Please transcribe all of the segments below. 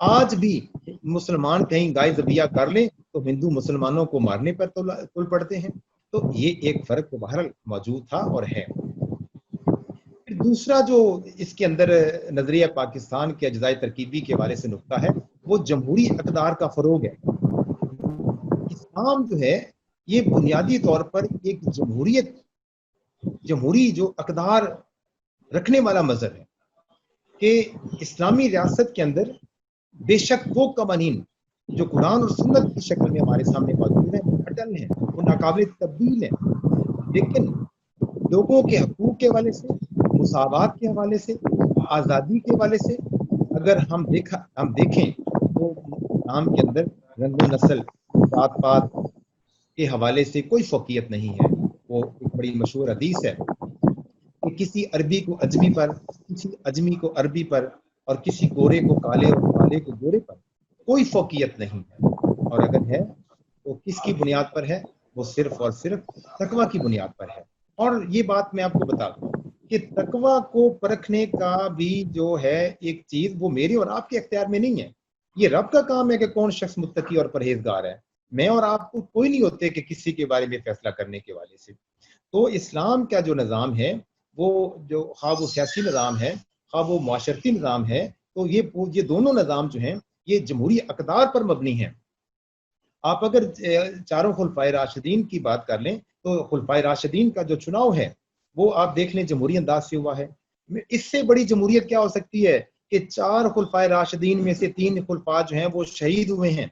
آج بھی مسلمان کہیں گائے ذبیحہ کر لیں تو ہندو مسلمانوں کو مارنے پر تل پڑتے ہیں. تو یہ ایک فرق تو بہرحال موجود تھا اور ہے. پھر دوسرا جو اس کے اندر نظریہ پاکستان کے اجزائے ترکیبی کے حوالے سے نقطہ ہے وہ جمہوری اقدار کا فروغ ہے. اسلام جو ہے یہ بنیادی طور پر ایک جمہوری جو اقدار رکھنے والا مذہب ہے کہ اسلامی ریاست کے اندر بے شک وہ قوانین جو قرآن اور سنت کی شکل میں ہمارے سامنے موجود ہیں وہ اٹل ہیں، وہ ناقابل تبدیل ہیں، لیکن لوگوں کے حقوق کے حوالے سے، مساوات کے حوالے سے، آزادی کے حوالے سے اگر ہم دیکھیں تو اسلام کے اندر رنگ و نسل، ذات پات کے حوالے سے کوئی فوقیت نہیں ہے. وہ ایک بڑی مشہور حدیث ہے کہ کسی عربی کو اجمی پر، کسی اجمی کو عربی پر، اور کسی گورے کو کالے اور کالے کو گورے پر کوئی فوقیت نہیں ہے. اور اگر ہے تو کس کی بنیاد پر ہے؟ وہ صرف اور صرف تقوی کی بنیاد پر ہے. اور یہ بات میں آپ کو بتا دوں کہ تقوی کو پرکھنے کا بھی جو ہے ایک چیز وہ میرے اور آپ کے اختیار میں نہیں ہے. یہ رب کا کام ہے کہ کون شخص متقی اور پرہیزگار ہے. میں اور آپ کو کوئی نہیں ہوتے کہ کسی کے بارے میں فیصلہ کرنے کے والے سے. تو اسلام کا جو نظام ہے وہ جو خواہ وہ سیاسی نظام ہے خواہ وہ معاشرتی نظام ہے، تو یہ دونوں نظام جو ہیں یہ جمہوری اقدار پر مبنی ہیں. آپ اگر چاروں خلفائے راشدین کی بات کر لیں تو خلفائے راشدین کا جو چناؤ ہے وہ آپ دیکھ لیں جمہوری انداز سے ہوا ہے. اس سے بڑی جمہوریت کیا ہو سکتی ہے کہ 4 خلفائے راشدین میں سے 3 خلفاء جو ہیں وہ شہید ہوئے ہیں.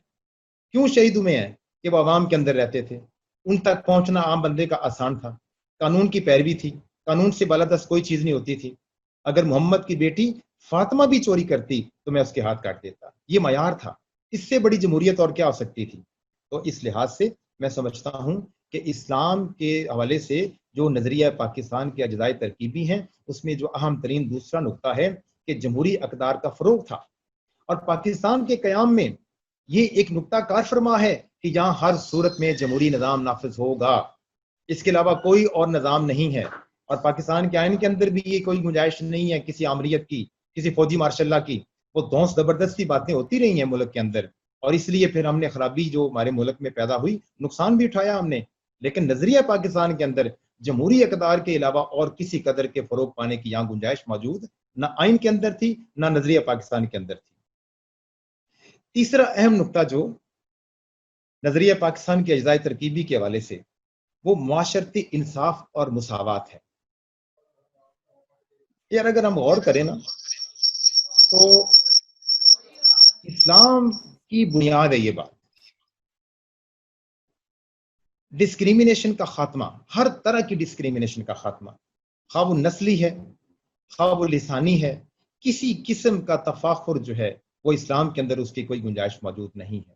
کیوں شہید ہوئے ہیں؟ کہ وہ عوام کے اندر رہتے تھے، ان تک پہنچنا عام بندے کا آسان تھا، قانون کی پیروی تھی، قانون سے بالادست کوئی چیز نہیں ہوتی تھی. اگر محمد کی بیٹی فاطمہ بھی چوری کرتی تو میں اس کے ہاتھ کاٹ دیتا. یہ معیار تھا. اس سے بڑی جمہوریت اور کیا ہو سکتی تھی؟ تو اس لحاظ سے میں سمجھتا ہوں کہ اسلام کے حوالے سے جو نظریہ پاکستان کے اجزائے ترکیبی ہیں اس میں جو اہم ترین دوسرا نقطہ ہے کہ جمہوری اقدار کا فروغ تھا. اور پاکستان کے قیام میں یہ ایک نقطہ کار فرما ہے کہ یہاں ہر صورت میں جمہوری نظام نافذ ہوگا، اس کے علاوہ کوئی اور نظام نہیں ہے. اور پاکستان کے آئین کے اندر بھی یہ کوئی گنجائش نہیں ہے کسی آمریت کی، کسی فوجی مارشل اللہ کی. وہ دونس زبردستی باتیں ہوتی رہی ہیں ملک کے اندر، اور اس لیے پھر ہم نے خرابی جو ہمارے ملک میں پیدا ہوئی نقصان بھی اٹھایا ہم نے. لیکن نظریہ پاکستان کے اندر جمہوری اقدار کے علاوہ اور کسی قدر کے فروغ پانے کی یہاں گنجائش موجود نہ آئین کے اندر تھی نہ نظریہ پاکستان کے اندر تھی. تیسرا اہم نقطہ جو نظریہ پاکستان کے اجزائے ترکیبی کے حوالے سے وہ معاشرتی انصاف اور مساوات ہے. یار اگر ہم غور کریں نا تو اسلام کی بنیاد ہے یہ بات، ڈسکریمنیشن کا خاتمہ، ہر طرح کی ڈسکریمنیشن کا خاتمہ، خواہ وہ نسلی ہے خواہ وہ لسانی ہے، کسی قسم کا تفاخر جو ہے وہ اسلام کے اندر اس کی کوئی گنجائش موجود نہیں ہے.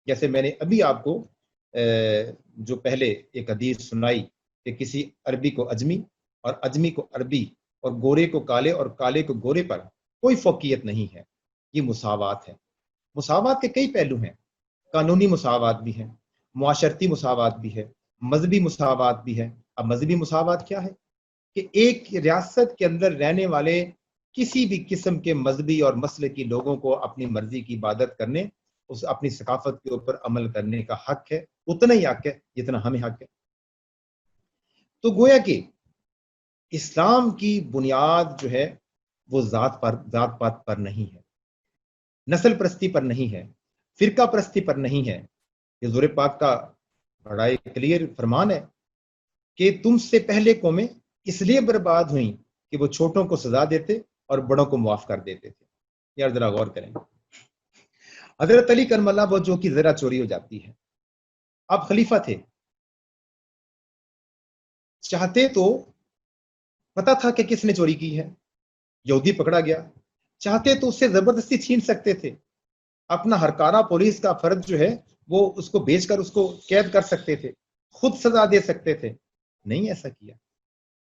جیسے میں نے ابھی آپ کو جو پہلے ایک حدیث سنائی کہ کسی عربی کو اجمی اور اجمی کو عربی اور گورے کو کالے اور کالے کو گورے پر کوئی فوقیت نہیں ہے. یہ مساوات ہے. مساوات کے کئی پہلو ہیں، قانونی مساوات بھی ہیں، معاشرتی مساوات بھی ہے، مذہبی مساوات بھی ہے. اب مذہبی مساوات کیا ہے کہ ایک ریاست کے اندر رہنے والے کسی بھی قسم کے مذہبی اور مسلکی لوگوں کو اپنی مرضی کی عبادت کرنے، اس اپنی ثقافت کے اوپر عمل کرنے کا حق ہے، اتنا ہی حق ہے جتنا ہمیں حق ہے. تو گویا کہ اسلام کی بنیاد جو ہے وہ ذات پات پر نہیں ہے، نسل پرستی پر نہیں ہے، فرقہ پرستی پر نہیں ہے. یہ حضور پاک کا بڑا ایک کلیئر فرمان ہے کہ تم سے پہلے قومیں اس لیے برباد ہوئیں کہ وہ چھوٹوں کو سزا دیتے اور بڑوں کو معاف کر دیتے تھے. یار ذرا غور کریں، حضرت علی کرم اللہ وجہ کی ذرا چوری ہو جاتی ہے، آپ خلیفہ تھے، چاہتے تو پتا تھا کہ کس نے چوری کی ہے، یہودی پکڑا گیا، چاہتے تو اس سے زبردستی چھین سکتے تھے، اپنا ہرکارہ پولیس کا فرد جو ہے وہ اس کو بیچ کر اس کو قید کر سکتے تھے، خود سزا دے سکتے تھے. نہیں ایسا کیا.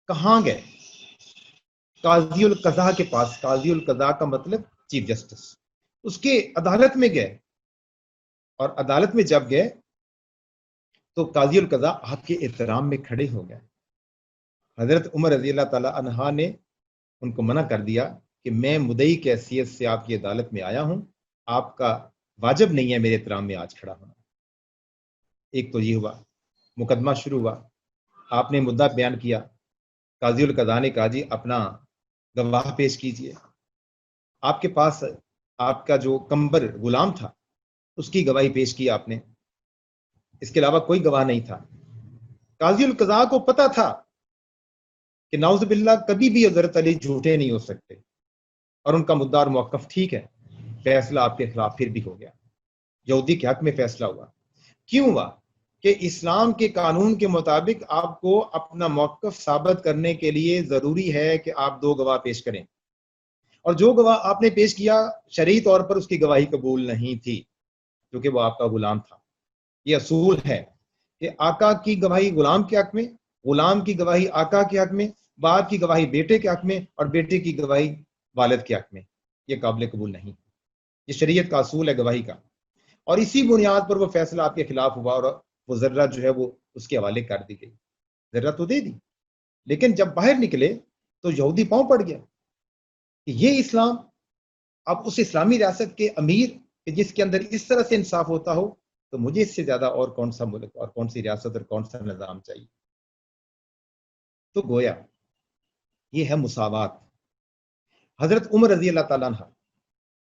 کہاں گئے؟ قاضی القضاء کے پاس. قاضی القضاء کا مطلب چیف جسٹس، اس کے عدالت میں گئے، اور عدالت میں جب گئے تو قاضی القضاء آپ کے احترام میں کھڑے ہو گئے. حضرت عمر رضی اللہ تعالی عنہ نے ان کو منع کر دیا کہ میں مدعی کی حیثیت سے آپ کی عدالت میں آیا ہوں، آپ کا واجب نہیں ہے میرے احترام میں آج کھڑا ہونا۔ ایک تو یہ ہوا، مقدمہ شروع ہوا، آپ نے مدعا بیان کیا، قاضی القضاء نے کہا جی اپنا گواہ پیش کیجئے۔ آپ کے پاس آپ کا جو کمبر غلام تھا اس کی گواہی پیش کی آپ نے، اس کے علاوہ کوئی گواہ نہیں تھا۔ قاضی القضاء کو پتا تھا کہ نعوذ باللہ کبھی بھی حضرت علی جھوٹے نہیں ہو سکتے، اور ان کا مدعا اور موقف ٹھیک ہے، فیصلہ آپ کے خلاف پھر بھی ہو گیا، یہودی کے حق میں فیصلہ ہوا۔ کیوں ہوا؟ کہ اسلام کے قانون کے مطابق آپ کو اپنا موقف ثابت کرنے کے لیے ضروری ہے کہ آپ دو گواہ پیش کریں، اور جو گواہ آپ نے پیش کیا شرعی طور پر اس کی گواہی قبول نہیں تھی کیونکہ وہ آپ کا غلام تھا۔ یہ اصول ہے کہ آقا کی گواہی غلام کے حق میں، غلام کی گواہی آقا کے حق میں، باپ کی گواہی بیٹے کے حق میں، اور بیٹے کی گواہی والد کے حق میں، یہ قابل قبول نہیں۔ یہ شریعت کا اصول ہے گواہی کا، اور اسی بنیاد پر وہ فیصلہ آپ کے خلاف ہوا، اور وہ ذرہ جو ہے وہ اس کے حوالے کر دی گئی۔ ذرہ تو دے دی، لیکن جب باہر نکلے تو یہودی پاؤں پڑ گیا کہ یہ اسلام، اب اس اسلامی ریاست کے امیر کہ جس کے اندر اس طرح سے انصاف ہوتا ہو، تو مجھے اس سے زیادہ اور کون سا ملک اور کون سی ریاست اور کون سا نظام چاہیے؟ تو گویا یہ ہے مساوات۔ حضرت عمر رضی اللہ تعالیٰ عنہ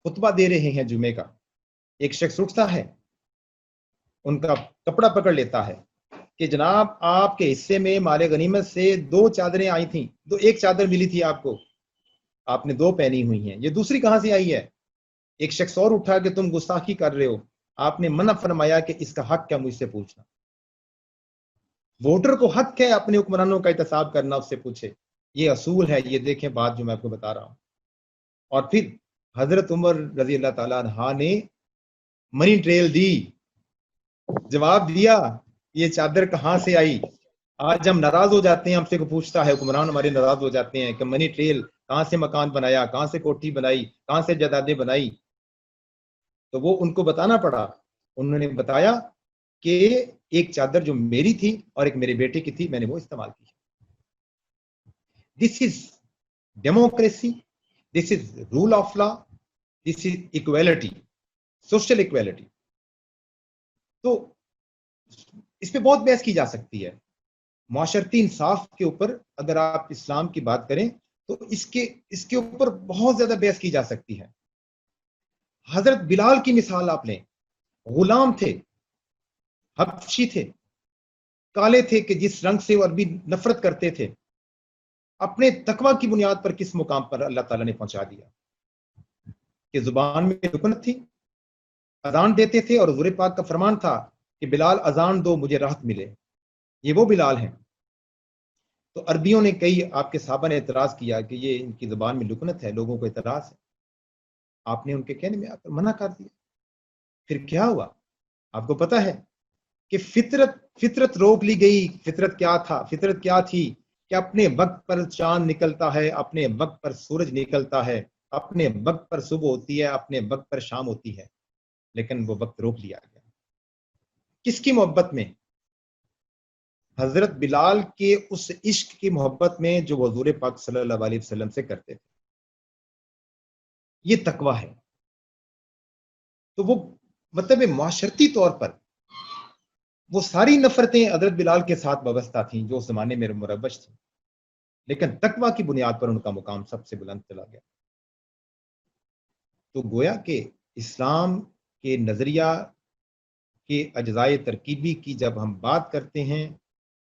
خطبہ دے رہے ہیں جمعے کا، ایک شخص اٹھتا ہے، ان کا کپڑا پکڑ لیتا ہے کہ جناب آپ کے حصے میں مال غنیمت سے 2 چادریں آئی تھیں، ایک چادر ملی تھی آپ نے 2 پہنی ہوئی ہیں، یہ دوسری کہاں سے آئی ہے؟ ایک شخص اور اٹھا کہ تم گستاخی کر رہے ہو، آپ نے منع فرمایا کہ اس کا حق کیا مجھ سے پوچھنا۔ ووٹر کو حق ہے اپنے حکمرانوں کا احتساب کرنا، اس سے پوچھے، یہ اصول ہے۔ یہ دیکھیں بات جو میں آپ کو بتا رہا ہوں۔ اور پھر حضرت عمر رضی اللہ تعالیٰ عنہ نے منی ٹریل دی، جواب دیا یہ چادر کہاں سے آئی۔ آج ہم ناراض ہو جاتے ہیں، ہم سے کو پوچھتا ہے، حکمران ہمارے ناراض ہو جاتے ہیں کہ منی ٹریل کہاں سے مکان بنایا، کہاں سے کوٹھی بنائی، کہاں سے جائیدادیں بنائی۔ تو وہ ان کو بتانا پڑا، انہوں نے بتایا کہ ایک چادر جو میری تھی اور ایک میرے بیٹے کی تھی، میں نے وہ استعمال کی۔ This is democracy, this is rule of law, this is equality, social equality. تو اس پہ بہت بحث کی جا سکتی ہے۔ معاشرتی انصاف کے اوپر اگر آپ اسلام کی بات کریں تو اس کے اوپر بہت زیادہ بحث کی جا سکتی ہے۔ حضرت بلال کی مثال آپ لیں، غلام تھے، حبشی تھے، کالے تھے کہ جس رنگ سے وہ عربی نفرت کرتے تھے، اپنے تقوی کی بنیاد پر کس مقام پر اللہ تعالیٰ نے پہنچا دیا کہ زبان میں لکنت تھی، اذان دیتے تھے، اور حضور پاک کا فرمان تھا کہ بلال اذان دو مجھے راحت ملے۔ یہ وہ بلال ہیں۔ تو عربیوں نے کئی آپ کے صحابہ نے اعتراض کیا کہ یہ ان کی زبان میں لکنت ہے، لوگوں کو اعتراض ہے، آپ نے ان کے کہنے میں آ کر منع کر دیا۔ پھر کیا ہوا آپ کو پتا ہے کہ فطرت روک لی گئی۔ فطرت کیا تھا؟ فطرت کیا تھی کہ اپنے وقت پر چاند نکلتا ہے، اپنے وقت پر سورج نکلتا ہے، اپنے وقت پر صبح ہوتی ہے، اپنے وقت پر شام ہوتی ہے، لیکن وہ وقت روک لیا گیا۔ کس کی محبت میں؟ حضرت بلال کے اس عشق کی محبت میں جو حضور پاک صلی اللہ علیہ وسلم سے کرتے تھے۔ یہ تقویٰ ہے۔ تو وہ مطلب معاشرتی طور پر وہ ساری نفرتیں حضرت بلال کے ساتھ وابستہ تھیں جو اس زمانے میں مروج تھیں، لیکن تقویٰ کی بنیاد پر ان کا مقام سب سے بلند چلا گیا۔ تو گویا کہ اسلام کے نظریہ کے اجزائے ترکیبی کی جب ہم بات کرتے ہیں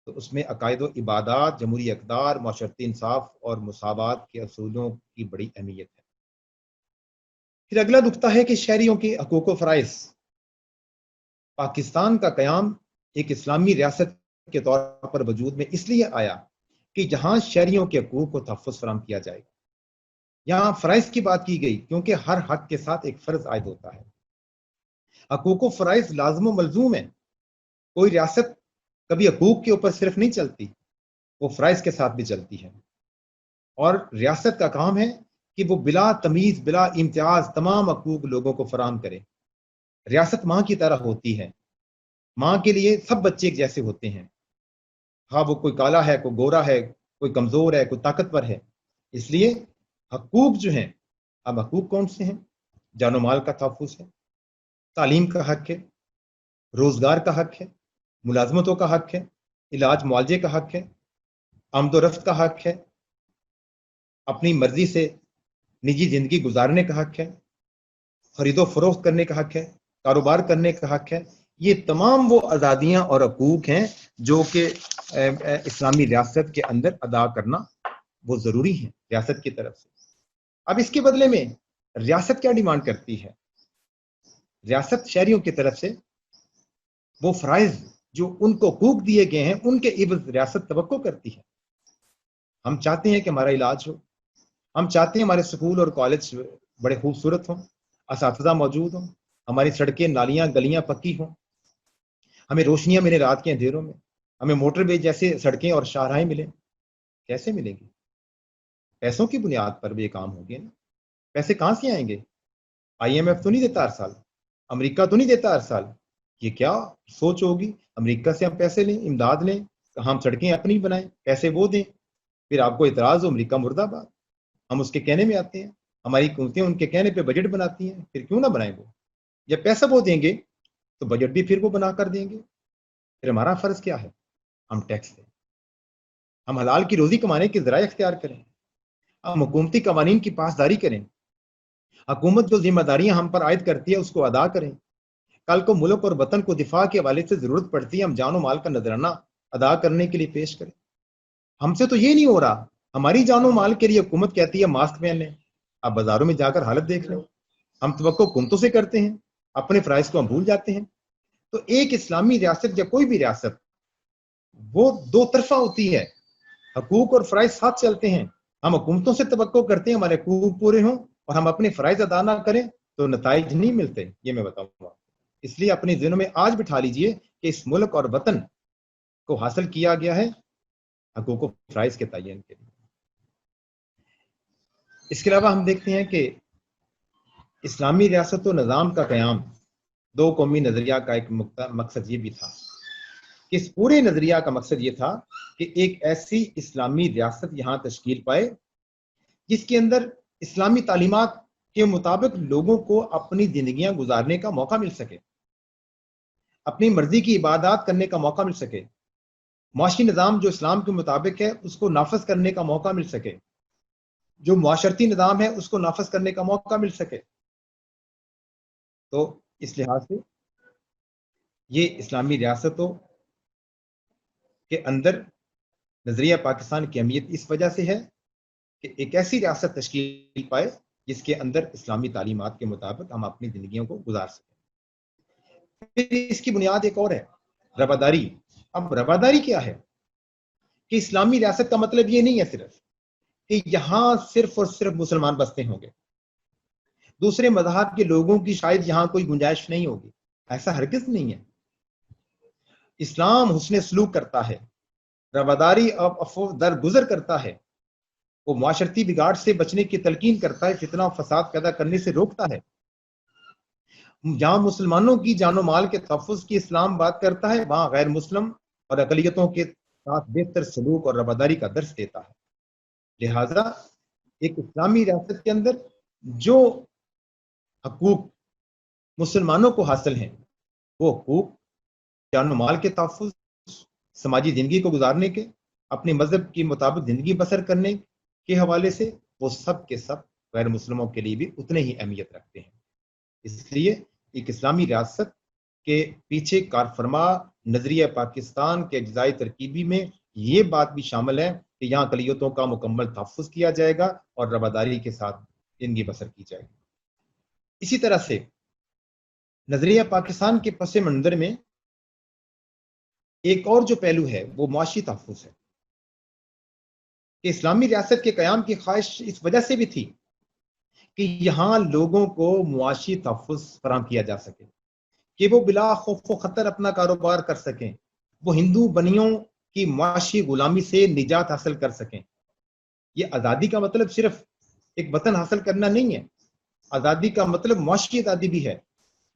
تو اس میں عقائد و عبادات، جمہوری اقدار، معاشرتی انصاف اور مساوات کے اصولوں کی بڑی اہمیت ہے۔ پھر اگلا نقطہ ہے کہ شہریوں کے حقوق و فرائض۔ پاکستان کا قیام ایک اسلامی ریاست کے طور پر وجود میں اس لیے آیا کہ جہاں شہریوں کے حقوق کو تحفظ فراہم کیا جائے گا۔ یہاں فرائض کی بات کی گئی کیونکہ ہر حق کے ساتھ ایک فرض عائد ہوتا ہے۔ حقوق و فرائض لازم و ملزوم ہیں۔ کوئی ریاست کبھی حقوق کے اوپر صرف نہیں چلتی، وہ فرائض کے ساتھ بھی چلتی ہے، اور ریاست کا کام ہے کہ وہ بلا تمیز، بلا امتیاز تمام حقوق لوگوں کو فراہم کرے۔ ریاست ماں کی طرح ہوتی ہے، ماں کے لیے سب بچے ایک جیسے ہوتے ہیں، ہاں وہ کوئی کالا ہے، کوئی گورا ہے، کوئی کمزور ہے، کوئی طاقتور ہے۔ اس لیے حقوق جو ہیں، اب حقوق کون سے ہیں؟ جان و مال کا تحفظ ہے، تعلیم کا حق ہے، روزگار کا حق ہے، ملازمتوں کا حق ہے، علاج معالجے کا حق ہے، آمد و رفت کا حق ہے، اپنی مرضی سے نجی زندگی گزارنے کا حق ہے، خرید و فروخت کرنے کا حق ہے، کاروبار کرنے کا حق ہے۔ یہ تمام وہ آزادیاں اور حقوق ہیں جو کہ اسلامی ریاست کے اندر ادا کرنا وہ ضروری ہیں ریاست کی طرف سے۔ اب اس کے بدلے میں ریاست کیا ڈیمانڈ کرتی ہے؟ ریاست شہریوں کی طرف سے وہ فرائض جو ان کو حقوق دیے گئے ہیں ان کے عوض ریاست توقع کرتی ہے۔ ہم چاہتے ہیں کہ ہمارا علاج ہو، ہم چاہتے ہیں ہمارے سکول اور کالج بڑے خوبصورت ہوں، اساتذہ موجود ہوں، ہماری سڑکیں نالیاں گلیاں پکی ہوں، ہمیں روشنیاں ملیں رات کے اندھیروں میں، ہمیں موٹر وے جیسے سڑکیں اور شاہراہیں ملیں۔ کیسے ملیں گی؟ پیسوں کی بنیاد پر بھی یہ کام ہوگی نا۔ پیسے کہاں سے آئیں گے؟ IMF تو نہیں دیتا ہر سال، امریکہ تو نہیں دیتا ہر سال۔ یہ کیا سوچ ہوگی؟ امریکہ سے ہم پیسے لیں، امداد لیں، ہم سڑکیں اپنی بنائیں، پیسے وہ دیں، پھر آپ کو اعتراض ہو امریکہ مرد آباد۔ ہم اس کے کہنے میں آتے ہیں، ہماری حکومتیں ان کے کہنے پہ بجٹ بناتی ہیں، پھر کیوں نہ بنائیں وہ؟ جب پیسہ وہ دیں گے تو بجٹ بھی پھر وہ بنا کر دیں گے۔ پھر ہمارا فرض کیا ہے؟ ہم ٹیکس دیں، ہم حلال کی روزی کمانے کے ذرائع اختیار کریں، ہم حکومتی قوانین کی پاسداری کریں، حکومت جو ذمہ داریاں ہم پر عائد کرتی ہے اس کو ادا کریں۔ کل کو ملک اور وطن کو دفاع کے حوالے سے ضرورت پڑتی ہے، ہم جان و مال کا نذرانہ ادا کرنے کے لیے پیش کریں۔ ہم سے تو یہ نہیں ہو رہا، ہماری جان و مال کے لیے حکومت کہتی ہے ماسک پہن لیں، آپ بازاروں میں جا کر حالت دیکھ لیں۔ ہم توقع حکومتوں سے کرتے ہیں، اپنے فرائض کو ہم بھول جاتے ہیں۔ تو ایک اسلامی ریاست یا کوئی بھی ریاست وہ دو طرفہ ہوتی ہے، حقوق اور فرائض ساتھ چلتے ہیں۔ ہم حکومتوں سے توقع کرتے ہیں ہمارے حقوق پورے ہوں اور ہم اپنے فرائض ادا نہ کریں تو نتائج نہیں ملتے، یہ میں بتاؤں گا۔ اس لیے اپنے ذہنوں میں آج بٹھا لیجئے کہ اس ملک اور وطن کو حاصل کیا گیا ہے حقوق و فرائض کے تعین کے لیے۔ اس کے علاوہ ہم دیکھتے ہیں کہ اسلامی ریاست و نظام کا قیام دو قومی نظریہ کا ایک مقصد یہ بھی تھا کہ اس پورے نظریہ کا مقصد یہ تھا کہ ایک ایسی اسلامی ریاست یہاں تشکیل پائے جس کے اندر اسلامی تعلیمات کے مطابق لوگوں کو اپنی زندگیاں گزارنے کا موقع مل سکے، اپنی مرضی کی عبادات کرنے کا موقع مل سکے، معاشی نظام جو اسلام کے مطابق ہے اس کو نافذ کرنے کا موقع مل سکے، جو معاشرتی نظام ہے اس کو نافذ کرنے کا موقع مل سکے۔ تو اس لحاظ سے یہ اسلامی ریاستوں کے اندر نظریہ پاکستان کی اہمیت اس وجہ سے ہے کہ ایک ایسی ریاست تشکیل پائے جس کے اندر اسلامی تعلیمات کے مطابق ہم اپنی زندگیوں کو گزار سکیں۔ پھر اس کی بنیاد ایک اور ہے، رواداری۔ اب رواداری کیا ہے؟ کہ اسلامی ریاست کا مطلب یہ نہیں ہے صرف کہ یہاں صرف اور صرف مسلمان بستے ہوں گے، دوسرے مذہب کے لوگوں کی شاید یہاں کوئی گنجائش نہیں ہوگی، ایسا ہرگز نہیں ہے۔ اسلام حسن سلوک کرتا ہے، رواداری اب افو در گزر کرتا ہے، وہ معاشرتی بگاڑ سے بچنے کی تلقین کرتا ہے، فتنہ و فساد پیدا کرنے سے روکتا ہے۔ جہاں مسلمانوں کی جان و مال کے تحفظ کی اسلام بات کرتا ہے وہاں غیر مسلم اور اقلیتوں کے ساتھ بہتر سلوک اور رواداری کا درس دیتا ہے۔ لہذا ایک اسلامی ریاست کے اندر جو حقوق مسلمانوں کو حاصل ہیں وہ حقوق جان و مال کے تحفظ، سماجی زندگی کو گزارنے کے، اپنے مذہب کے مطابق زندگی بسر کرنے کے حوالے سے وہ سب کے سب غیر مسلموں کے لیے بھی اتنے ہی اہمیت رکھتے ہیں۔ اس لیے ایک اسلامی ریاست کے پیچھے کارفرما نظریہ پاکستان کے اجزائی ترکیبی میں یہ بات بھی شامل ہے کہ یہاں اقلیتوں کا مکمل تحفظ کیا جائے گا اور رواداری کے ساتھ زندگی بسر کی جائے گی۔ اسی طرح سے نظریہ پاکستان کے پس منظر میں ایک اور جو پہلو ہے وہ معاشی تحفظ ہے کہ اسلامی ریاست کے قیام کی خواہش اس وجہ سے بھی تھی کہ یہاں لوگوں کو معاشی تحفظ فراہم کیا جا سکے، کہ وہ بلا خوف و خطر اپنا کاروبار کر سکیں، وہ ہندو بنیوں کی معاشی غلامی سے نجات حاصل کر سکیں۔ یہ آزادی کا مطلب صرف ایک وطن حاصل کرنا نہیں ہے، آزادی کا مطلب معاشی آزادی بھی ہے،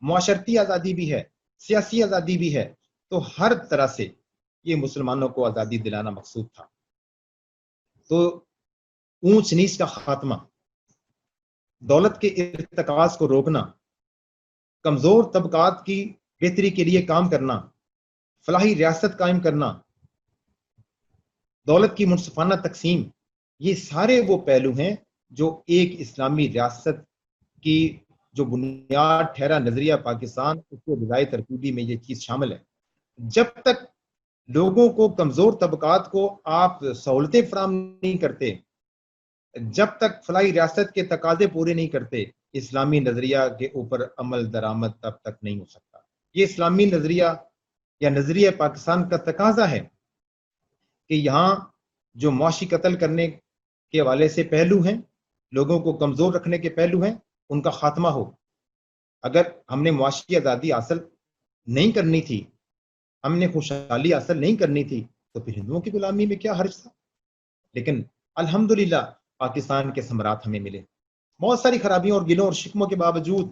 معاشرتی آزادی بھی ہے، سیاسی آزادی بھی ہے۔ تو ہر طرح سے یہ مسلمانوں کو آزادی دلانا مقصود تھا۔ تو اونچ نیچ کا خاتمہ، دولت کے ارتکاز کو روکنا، کمزور طبقات کی بہتری کے لیے کام کرنا، فلاحی ریاست قائم کرنا، دولت کی منصفانہ تقسیم، یہ سارے وہ پہلو ہیں جو ایک اسلامی ریاست کی جو بنیاد ٹھہرا نظریہ پاکستان، اس کے غذائی ترکیبی میں یہ چیز شامل ہے۔ جب تک لوگوں کو، کمزور طبقات کو آپ سہولتیں فراہم نہیں کرتے، جب تک فلاحی ریاست کے تقاضے پورے نہیں کرتے، اسلامی نظریہ کے اوپر عمل درآمد تب تک نہیں ہو سکتا۔ یہ اسلامی نظریہ یا نظریہ پاکستان کا تقاضا ہے کہ یہاں جو معاشی قتل کرنے کے حوالے سے پہلو ہیں، لوگوں کو کمزور رکھنے کے پہلو ہیں، ان کا خاتمہ ہو۔ اگر ہم نے معاشی آزادی حاصل نہیں کرنی تھی، ہم نے خوشحالی حاصل نہیں کرنی تھی، تو پھر ہندوؤں کی غلامی میں کیا حرج تھا؟ لیکن الحمدللہ پاکستان کے ثمرات ہمیں ملے۔ بہت ساری خرابیوں اور گلوں اور شکموں کے باوجود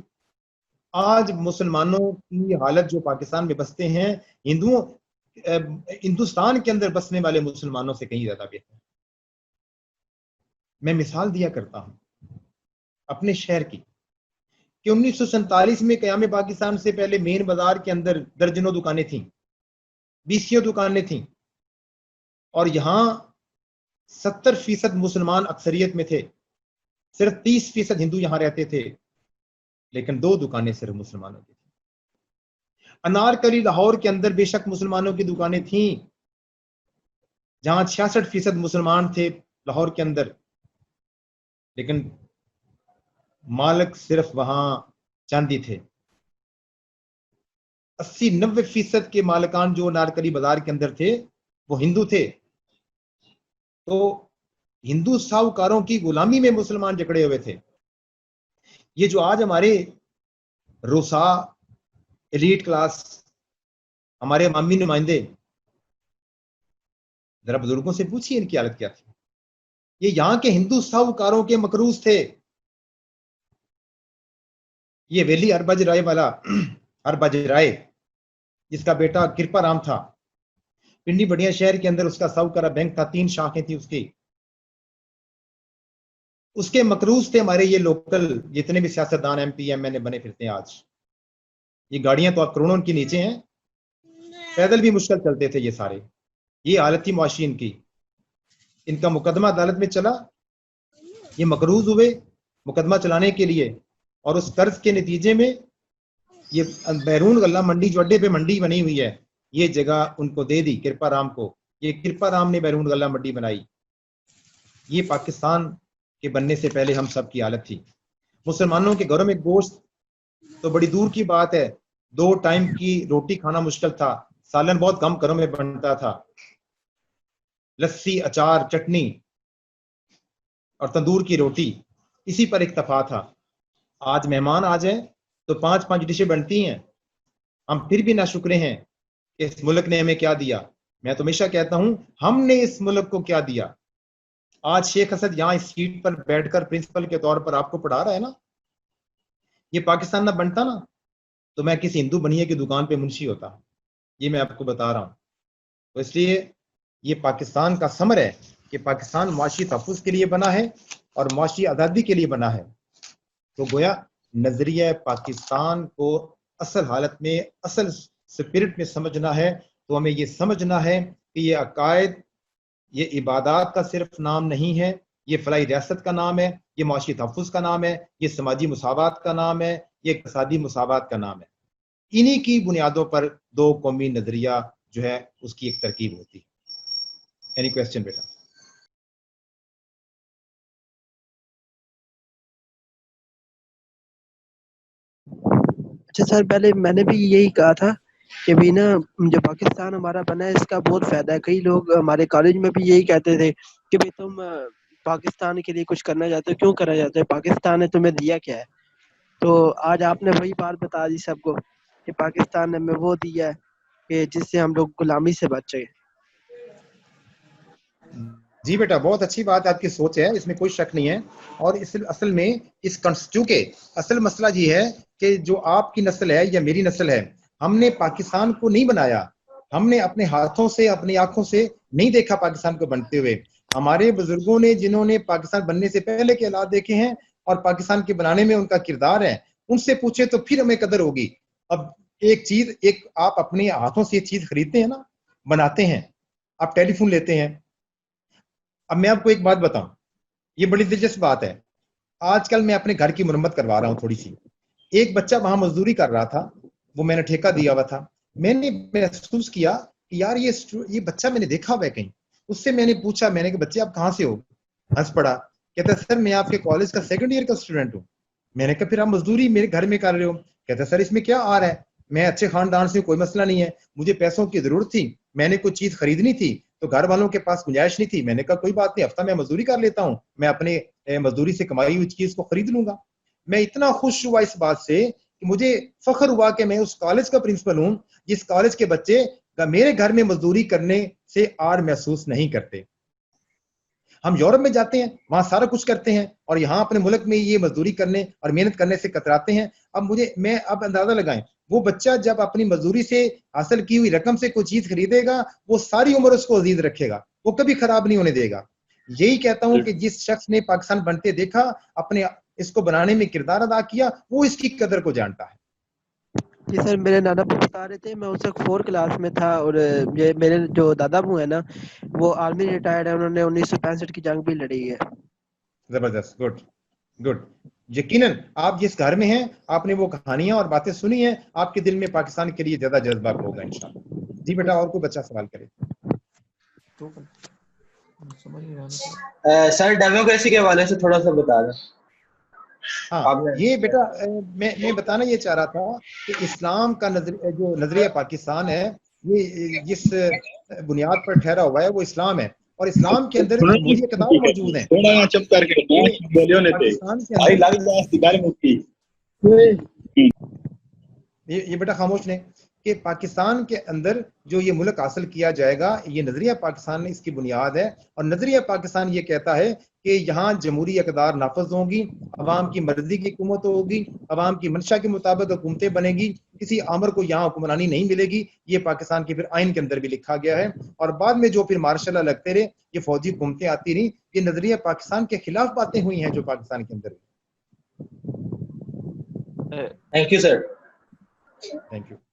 آج مسلمانوں کی حالت جو پاکستان میں بستے ہیں، ہندوستان کے اندر بسنے والے مسلمانوں سے کہیں زیادہ بہتر ہے۔ میں مثال دیا کرتا ہوں اپنے شہر کی کہ 1947 میں قیام پاکستان سے پہلے مین بازار کے اندر درجنوں دکانیں تھیں، 20 دکانیں تھیں، اور یہاں 70% مسلمان اکثریت میں تھے، صرف 30% ہندو یہاں رہتے تھے، لیکن 2 دکانیں صرف مسلمانوں کی تھیں۔ انارکلی لاہور کے اندر بے شک مسلمانوں کی دکانیں تھیں، جہاں 66% مسلمان تھے لاہور کے اندر، لیکن مالک صرف وہاں چند ہی تھے۔ 80-90% کے مالکان جو انارکلی بازار کے اندر تھے وہ ہندو تھے۔ تو ہندو ساہوکاروں کی غلامی میں مسلمان جکڑے ہوئے تھے۔ یہ جو آج ہمارے روسا، ایلیٹ کلاس، ہمارے عوامی نمائندے، ذرا بزرگوں سے پوچھیے ان کی حالت کیا تھی۔ یہ یہاں کے ہندو ساہوکاروں کے مقروض تھے۔ یہ ویلی اربج رائے والا، اربج رائے، جس کا بیٹا کرپا رام تھا، پنڈی بڑیا شہر کے اندر اس کا ساہوکارہ بینک تھا، 3 شاخیں تھی اس کے مقروض تھے ہمارے یہ لوکل جتنے بھی سیاستدان ایم پی ایم این اے بنے پھرتے ہیں آج۔ یہ گاڑیاں تو آپ کروڑوں کی نیچے ہیں، پیدل بھی مشکل چلتے تھے یہ سارے۔ یہ حالت تھی معاشی ان کی۔ ان کا مقدمہ عدالت میں چلا، یہ مقروض ہوئے مقدمہ چلانے کے لیے، اور اس قرض کے نتیجے میں یہ بیرون غلہ منڈی جو اڈے پہ منڈی بنی ہوئی ہے، یہ جگہ ان کو دے دی کرپا رام کو۔ یہ کرپا رام نے بیرون غلہ منڈی بنائی۔ یہ پاکستان کے بننے سے پہلے ہم سب کی حالت تھی۔ مسلمانوں کے گھروں میں گوشت تو بڑی دور کی بات ہے، 2 ٹائم کی روٹی کھانا مشکل تھا، سالن بہت کم گھروں میں بنتا تھا، لسی، اچار، چٹنی اور تندور کی روٹی، اسی پر اکتفا تھا۔ آج مہمان آ جائیں تو 5 ڈشیں بنتی ہیں۔ ہم پھر بھی ناشکرے ہیں کہ اس ملک نے ہمیں کیا دیا۔ میں تو ہمیشہ کہتا ہوں، ہم نے اس ملک کو کیا دیا۔ آج شیخ اسد یہاں اس سیٹ پر بیٹھ کر پرنسپل کے طور پر آپ کو پڑھا رہا ہے نا۔ یہ پاکستان نہ بنتا نا تو میں کسی ہندو بنیے کی دکان پہ منشی ہوتا۔ یہ میں آپ کو بتا رہا ہوں۔ تو اس لیے یہ پاکستان کا ثمر ہے کہ پاکستان معاشی تحفظ کے لیے بنا ہے اور معاشی آزادی کے لیے بنا ہے۔ تو گویا نظریہ پاکستان کو اصل حالت میں، اصل سپرٹ میں سمجھنا ہے تو ہمیں یہ سمجھنا ہے کہ یہ عقائد، یہ عبادات کا صرف نام نہیں ہے، یہ فلاحی ریاست کا نام ہے، یہ معاشی تحفظ کا نام ہے، یہ سماجی مساوات کا نام ہے، یہ اقتصادی مساوات کا نام ہے۔ انہی کی بنیادوں پر 2 قومی نظریہ جو ہے اس کی ایک ترکیب ہوتی ہے۔ اینی کویسچن بیٹا؟ اچھا سر، پہلے میں نے بھی یہی کہا تھا کہ بھی نا جو پاکستان ہمارا بنا ہے اس کا بہت فائدہ ہے۔ کئی لوگ ہمارے کالج میں بھی یہی کہتے تھے کہ بھئی تم پاکستان کے لیے کچھ کرنا چاہتے ہو، کیوں کرنا چاہتے ہو، پاکستان نے تمہیں دیا کیا ہے؟ تو آج آپ نے وہی بات بتا دی سب کو کہ پاکستان نے ہمیں وہ دیا ہے کہ جس سے ہم لوگ غلامی سے بچ گئے۔ جی بیٹا، بہت اچھی بات آپ کی سوچ ہے، اس میں کوئی شک نہیں ہے۔ اور اصل میں اس کانسٹیٹیوٹ اصل مسئلہ یہ ہے کہ جو آپ کی نسل ہے یا میری نسل ہے، ہم نے پاکستان کو نہیں بنایا، ہم نے اپنے ہاتھوں سے، اپنی آنکھوں سے نہیں دیکھا پاکستان کو بنتے ہوئے۔ ہمارے بزرگوں نے، جنہوں نے پاکستان بننے سے پہلے کے حالات دیکھے ہیں اور پاکستان کے بنانے میں ان کا کردار ہے، ان سے پوچھیں تو پھر ہمیں قدر ہوگی. اب ایک آپ اپنے ہاتھوں سے ایک چیز خریدتے ہیں نا, بناتے ہیں, آپ ٹیلی فون لیتے ہیں. اب میں آپ کو ایک بات بتاؤں, یہ بڑی دلچسپ بات ہے. آج کل میں اپنے گھر کی مرمت کروا رہا ہوں تھوڑی سی. ایک بچہ وہاں مزدوری کر رہا تھا, وہ میں نے ٹھیکہ دیا ہوا تھا. میں نے محسوس کیا کہ یار یہ بچہ میں نے دیکھا ہوا ہے کہیں. اس سے میں نے پوچھا, میں نے کہا بچے آپ کہاں سے ہو؟ ہنس پڑا, کہتا ہے سر میں آپ کے کالج کا 2nd ایئر کا اسٹوڈنٹ ہوں. میں نے کہا پھر آپ مزدوری میرے گھر میں کر رہے ہو؟ کہتا ہے سر اس میں کیا آ رہا ہے, میں اچھے خاندان سے, کوئی مسئلہ نہیں ہے, مجھے پیسوں کی ضرورت تھی, میں نے کوئی چیز خریدنی تھی تو گھر والوں کے پاس گنجائش نہیں تھی. میں نے کہا کوئی بات نہیں, ہفتہ میں مزدوری کر لیتا ہوں, میں اپنے مزدوری سے کمائی ہوئی چیز کو خرید لوں گا. میں اتنا خوش ہوا اس بات سے کہ مجھے فخر ہوا کہ میں اس کالج کا پرنسپل ہوں جس کالج کے بچے میرے گھر میں مزدوری کرنے سے آڑ محسوس نہیں کرتے. ہم یورپ میں جاتے ہیں, وہاں سارا کچھ کرتے ہیں, اور یہاں اپنے ملک میں یہ مزدوری کرنے اور محنت کرنے سے کتراتے ہیں. اب اندازہ لگائیں, وہ بچہ جب اپنی مزدوری سے حاصل کی ہوئی رقم سے کوئی چیز خریدے گا, وہ ساری عمر اس کو عزیز رکھے گا, وہ کبھی خراب نہیں ہونے دے گا. یہی کہتا ہوں کہ جس شخص نے پاکستان بنتے دیکھا, اپنے اس کو بنانے میں کردار ادا کیا, وہ اس کی قدر کو جانتا ہے. جی سر, میرے نانا ابو بتا رہے تھے, میں اس وقت 4 کلاس میں تھا, اور یہ میرے جو دادا ابو ہیں نا, وہ آرمی ریٹائرڈ ہے, انہوں نے 1965 کی جنگ بھی لڑی ہے. زبردست, گڈ گڈ. یقیناً آپ جس گھر میں ہیں, آپ نے وہ کہانیاں اور باتیں سنی ہیں, آپ کے دل میں پاکستان کے لیے زیادہ جذبہ ہوگا انشاءاللہ. جی بیٹا, اور کوئی بچہ سوال کرے. سر ڈیموکریسی کے حوالے سے تھوڑا سا بتا دیں. ہاں, یہ بیٹا میں بتانا یہ چاہ رہا تھا کہ اسلام کا جو نظریہ پاکستان ہے, یہ جس بنیاد پر ٹھہرا ہوا ہے وہ اسلام ہے, اور اسلام کے اندر جمہوری اقدار موجود ہیں. پاکستان کے اندر یہ بیٹا خاموش نے کہ پاکستان کے اندر جو یہ ملک حاصل کیا جائے گا, یہ نظریہ پاکستان اس کی بنیاد ہے. اور نظریہ پاکستان یہ کہتا ہے کہ یہاں جمہوری اقدار نافذ ہوں گی, عوام کی مرضی کی حکومت ہوگی, عوام کی منشا کے مطابق حکومتیں بنے گی, کسی آمر کو یہاں حکمرانی نہیں ملے گی. یہ پاکستان کے پھر آئین کے اندر بھی لکھا گیا ہے, اور بعد میں جو پھر مارشاء اللہ لگتے رہے, یہ فوجی حکومتیں آتی رہیں. یہ نظریہ پاکستان کے خلاف باتیں ہوئی ہیں جو پاکستان کے اندر. Thank you sir. Thank you sir.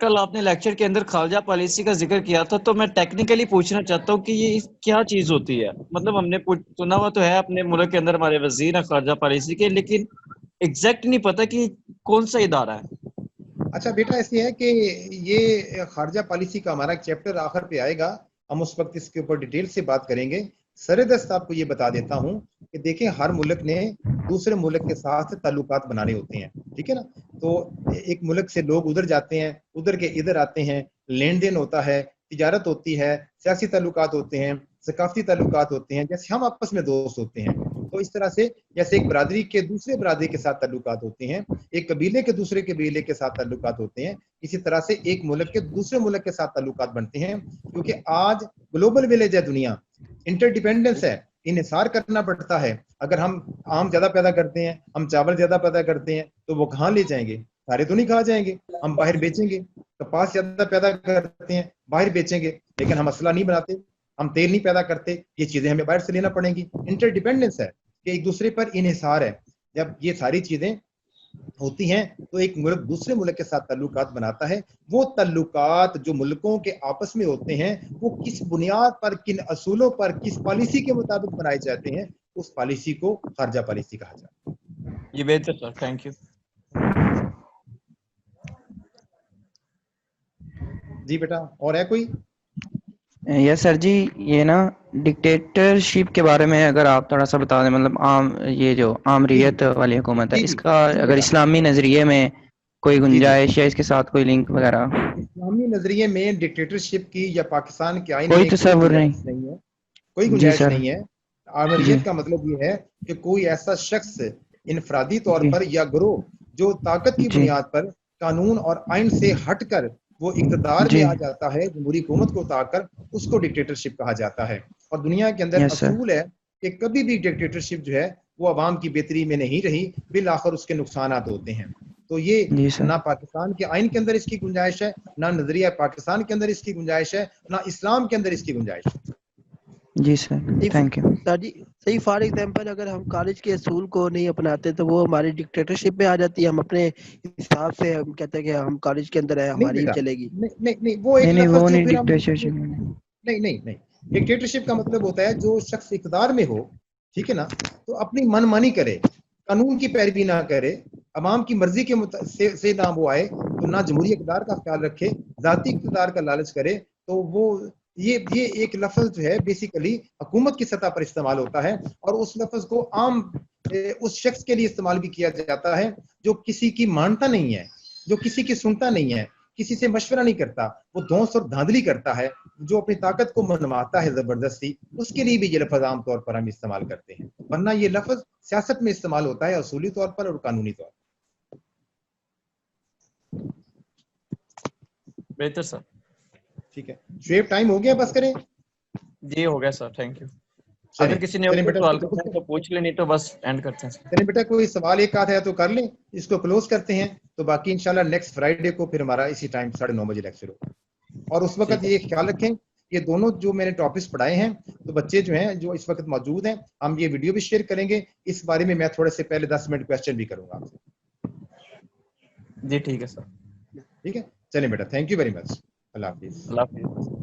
کل آپ نے لیکچر کے اندر خارجہ پالیسی کا ذکر کیا تھا, تو میں ٹیکنیکلی پوچھنا چاہتا ہوں کہ یہ کیا چیز ہوتی ہے. مطلب ہم نے سنا ہوا تو ہے اپنے ملک کے اندر ہمارے وزیر ہیں خارجہ پالیسی کے, لیکن ایگزیکٹ نہیں پتا کہ کون سا ادارہ ہے. اچھا بیٹا, ایسے ہے کہ یہ خارجہ پالیسی کا ہمارا ایک چیپٹر آخر پہ آئے گا, ہم اس وقت اس کے اوپر ڈیٹیل سے بات کریں گے. سردست آپ کو یہ بتا دیتا ہوں کہ دیکھیں, ہر ملک نے دوسرے ملک کے ساتھ تعلقات بنانے ہوتے ہیں, ٹھیک ہے نا. تو ایک ملک سے لوگ ادھر جاتے ہیں, ادھر کے ادھر آتے ہیں, لین دین ہوتا ہے, تجارت ہوتی ہے, سیاسی تعلقات ہوتے ہیں, ثقافتی تعلقات ہوتے ہیں, جیسے ہم آپس میں دوست ہوتے ہیں. تو اس طرح سے جیسے ایک برادری کے دوسرے برادری کے ساتھ تعلقات ہوتے ہیں, ایک قبیلے کے دوسرے قبیلے کے ساتھ تعلقات ہوتے ہیں, اسی طرح سے ایک ملک کے دوسرے ملک کے ساتھ تعلقات بنتے ہیں. کیونکہ آج گلوبل ولیج ہے دنیا, انٹر ڈیپینڈنس ہے, انحصار کرنا پڑتا ہے. اگر ہم آم زیادہ پیدا کرتے ہیں, ہم چاول زیادہ پیدا کرتے ہیں, تو وہ کہاں لے جائیں گے؟ سارے تو نہیں کھا جائیں گے, ہم باہر بیچیں گے. کپاس زیادہ پیدا کرتے ہیں, باہر بیچیں گے, لیکن ہم مسئلہ نہیں بناتے, ہم تیل نہیں پیدا کرتے, یہ چیزیں ہمیں باہر سے لینا پڑیں گی. انٹر ڈیپینڈنس ہے کہ ایک دوسرے پر انحصار ہے. جب یہ ساری چیزیں ہوتی ہیں تو ایک ملک دوسرے ملک کے ساتھ تعلقات بناتا ہے. وہ تعلقات جو ملکوں کے آپس میں ہوتے ہیں, وہ کس بنیاد پر, کن اصولوں پر, کس پالیسی کے مطابق بنائے جاتے ہیں, اس پالیسی کو خارجہ پالیسی کہا جاتا ہے. یہ بہتر سر, تھینک یو. جی بیٹا, اور ہے کوئی؟ یس سر جی, یہ نا ڈکٹیٹرشپ کے بارے میں اگر آپ تھوڑا سا بتا دیں, مطلب عام یہ جو عامریت والی حکومت ہے, جی اس جی کا جی اگر بیٹا, اسلامی نظریے میں کوئی جی جی, گنجائش یا اس کے ساتھ کوئی لنک وغیرہ. اسلامی نظریے میں ڈکٹیٹرشپ کی یا پاکستان کے آئین کوئی میں کوئی تصور گنجائش نہیں ہے, کوئی جی گنجائش سر. نہیں ہے. جی آمریت کا مطلب یہ ہے کہ کوئی ایسا شخص انفرادی طور جی پر یا گروہ جو طاقت کی جی بنیاد پر قانون اور آئین سے ہٹ کر وہ اقتدار میں جی آ جاتا ہے, جمہوری حکومت کو اطاع کر, اس کو ڈکٹیٹرشپ کہا جاتا ہے. اور دنیا کے اندر یس سر. اصول ہے کہ کبھی بھی ڈکٹیٹرشپ جو ہے وہ عوام کی بہتری میں نہیں رہی, بالآخر اس کے نقصانات ہوتے ہیں. تو یہ جی سر. نہ پاکستان کے آئین کے اندر اس کی گنجائش ہے, نہ نظریہ پاکستان کے اندر اس کی گنجائش ہے, نہ اسلام کے اندر اس کی گنجائش ہے. جی سر تھینک یو. سر جی صحیح، فار ایگزامپل اگر ہم کالج کے اصول کو نہیں اپناتے تو وہ ہماری ڈکٹیٹرشپ میں آ جاتی ہے. ہم اپنے حساب سے ہم کہتے ہیں کہ ہم کالج کے اندر ہے، نہیں ہماری بیٹا، چلے گی. نہیں وہ ایک نہیں لفظ وہ جو نہیں پھر ہم ڈکٹیٹرشپ. نہیں ڈکٹیٹرشپ کا مطلب ہوتا ہے جو شخص اقتدار میں ہو، ٹھیک ہے نا، تو اپنی من مانی کرے، قانون کی پیروی نہ کرے، عوام کی مرضی کے سے نہ وہ آئے، تو نہ جمہوری اقتدار کا خیال رکھے، ذاتی اقتدار کا لالچ کرے، تو وہ یہ ایک لفظ جو ہے بیسیکلی حکومت کی سطح پر استعمال ہوتا ہے، اور اس لفظ کو عام اس شخص کے لیے استعمال بھی کیا جاتا ہے جو کسی کی مانتا نہیں ہے، جو کسی کی سنتا نہیں ہے، کسی سے مشورہ نہیں کرتا، وہ دھونس اور دھاندلی کرتا ہے، جو اپنی طاقت کو منواتا ہے زبردستی، اس کے لیے بھی یہ لفظ عام طور پر ہم استعمال کرتے ہیں. ورنہ یہ لفظ سیاست میں استعمال ہوتا ہے اصولی طور پر اور قانونی طور پر. بہتر سر. ٹھیک ہے شعیب، ٹائم ہو گیا، بس کریں. جی ہو گیا سر، تھینک یو. چلیں اگر کسی نے چلیں اور بیٹا، سوال کرنا ہے تو پوچھ لیں، نہیں تو بس اینڈ کرتے ہیں سر. چلیں بیٹا، کوئی سوال ایک آدھ ہے تو کر لیں، اس کو کلوز کرتے ہیں، تو باقی انشاءاللہ نیکسٹ فرائیڈے کو پھر ہمارا اسی ٹائم 9:30 بجے لیکچر ہوگا. اور اس وقت یہ خیال رکھیں، یہ دونوں جو میں نے ٹاپکس پڑھائے ہیں، تو بچے جو ہیں جو اس وقت موجود ہیں، ہم یہ ویڈیو بھی شیئر کریں گے، اس بارے میں میں تھوڑے سے پہلے 10 منٹ کویسچن بھی کروں گا آپ سے. جی ٹھیک ہے سر. ٹھیک ہے چلیں بیٹا، تھینک یو ویری مچ. اللہ حافظ. اللہ حافظ.